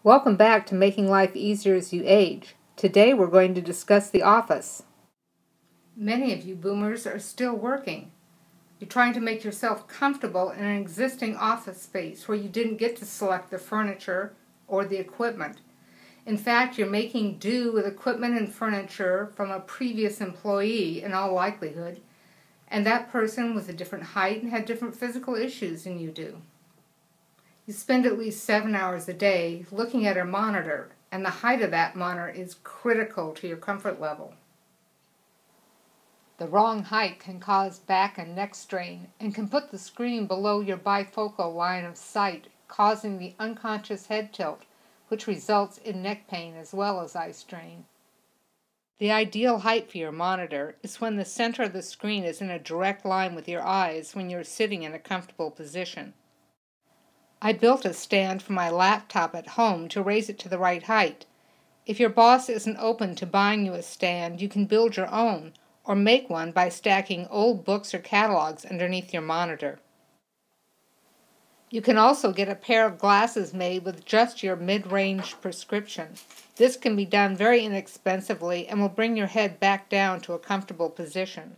Welcome back to Making Life Easier as You Age. Today we're going to discuss the office. Many of you boomers are still working. You're trying to make yourself comfortable in an existing office space where you didn't get to select the furniture or the equipment. In fact, you're making do with equipment and furniture from a previous employee in all likelihood, and that person was a different height and had different physical issues than you do. You spend at least 7 hours a day looking at a monitor, and the height of that monitor is critical to your comfort level. The wrong height can cause back and neck strain and can put the screen below your bifocal line of sight, causing the unconscious head tilt, which results in neck pain as well as eye strain. The ideal height for your monitor is when the center of the screen is in a direct line with your eyes when you're sitting in a comfortable position. I built a stand for my laptop at home to raise it to the right height. If your boss isn't open to buying you a stand, you can build your own, or make one by stacking old books or catalogs underneath your monitor. You can also get a pair of glasses made with just your mid-range prescription. This can be done very inexpensively and will bring your head back down to a comfortable position.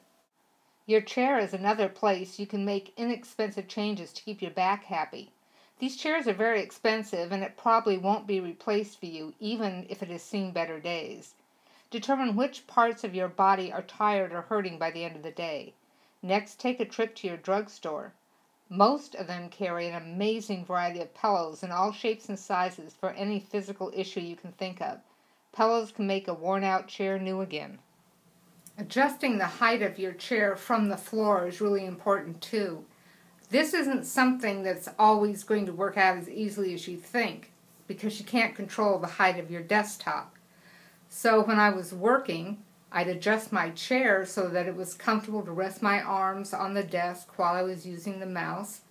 Your chair is another place you can make inexpensive changes to keep your back happy. These chairs are very expensive, and it probably won't be replaced for you, even if it has seen better days. Determine which parts of your body are tired or hurting by the end of the day. Next, take a trip to your drugstore. Most of them carry an amazing variety of pillows in all shapes and sizes for any physical issue you can think of. Pillows can make a worn-out chair new again. Adjusting the height of your chair from the floor is really important too. This isn't something that's always going to work out as easily as you think, because you can't control the height of your desktop. So when I was working, I'd adjust my chair so that it was comfortable to rest my arms on the desk while I was using the mouse.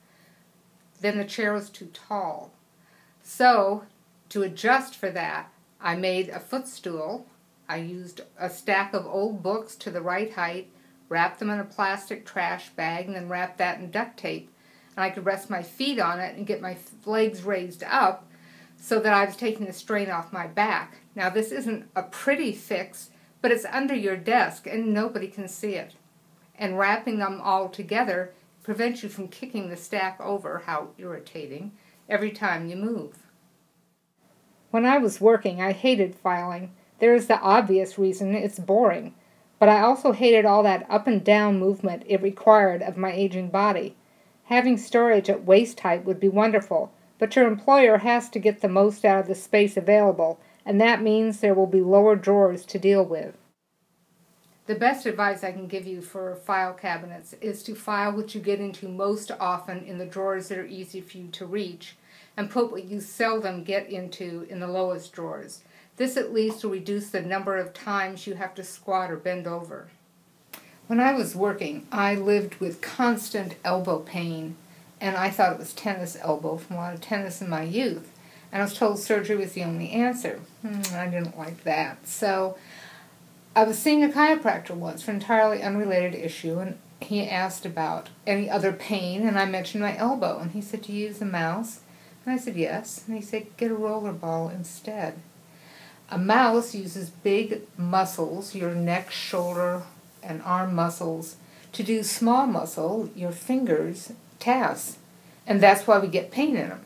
Then the chair was too tall. So to adjust for that, I made a footstool. I used a stack of old books to the right height, wrapped them in a plastic trash bag, and then wrapped that in duct tape. And I could rest my feet on it and get my legs raised up so that I was taking the strain off my back. Now, this isn't a pretty fix, but it's under your desk and nobody can see it. And wrapping them all together prevents you from kicking the stack over, how irritating, every time you move. When I was working, I hated filing. There is the obvious reason: it's boring. But I also hated all that up and down movement it required of my aging body. Having storage at waist height would be wonderful, but your employer has to get the most out of the space available, and that means there will be lower drawers to deal with. The best advice I can give you for file cabinets is to file what you get into most often in the drawers that are easy for you to reach, and put what you seldom get into in the lowest drawers. This at least will reduce the number of times you have to squat or bend over. When I was working, I lived with constant elbow pain, and I thought it was tennis elbow from a lot of tennis in my youth. And I was told surgery was the only answer. I didn't like that. So I was seeing a chiropractor once for an entirely unrelated issue, and he asked about any other pain, and I mentioned my elbow. And he said, "Do you use a mouse?" And I said, "Yes." And he said, "Get a roller ball instead." A mouse uses big muscles, your neck, shoulder, and arm muscles, to do small muscle, your fingers, tasks. And that's why we get pain in them.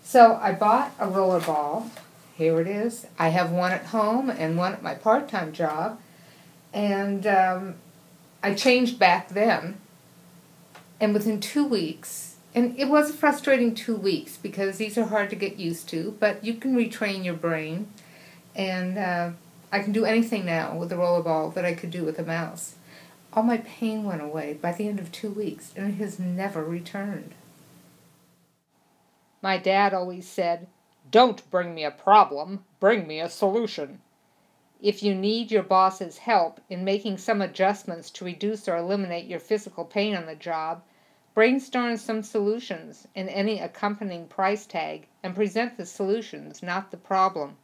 So I bought a roller ball. Here it is. I have one at home and one at my part-time job. And I changed back then. And within 2 weeks, and it was a frustrating 2 weeks because these are hard to get used to, but you can retrain your brain. And I can do anything now with a rollerball that I could do with a mouse. All my pain went away by the end of 2 weeks, and it has never returned. My dad always said, "Don't bring me a problem, bring me a solution." If you need your boss's help in making some adjustments to reduce or eliminate your physical pain on the job, brainstorm some solutions and any accompanying price tag and present the solutions, not the problem.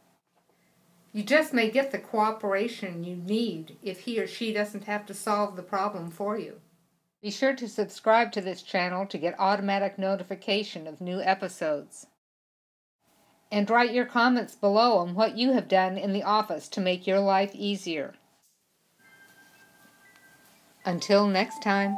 You just may get the cooperation you need if he or she doesn't have to solve the problem for you. Be sure to subscribe to this channel to get automatic notification of new episodes. and write your comments below on what you have done in the office to make your life easier. Until next time.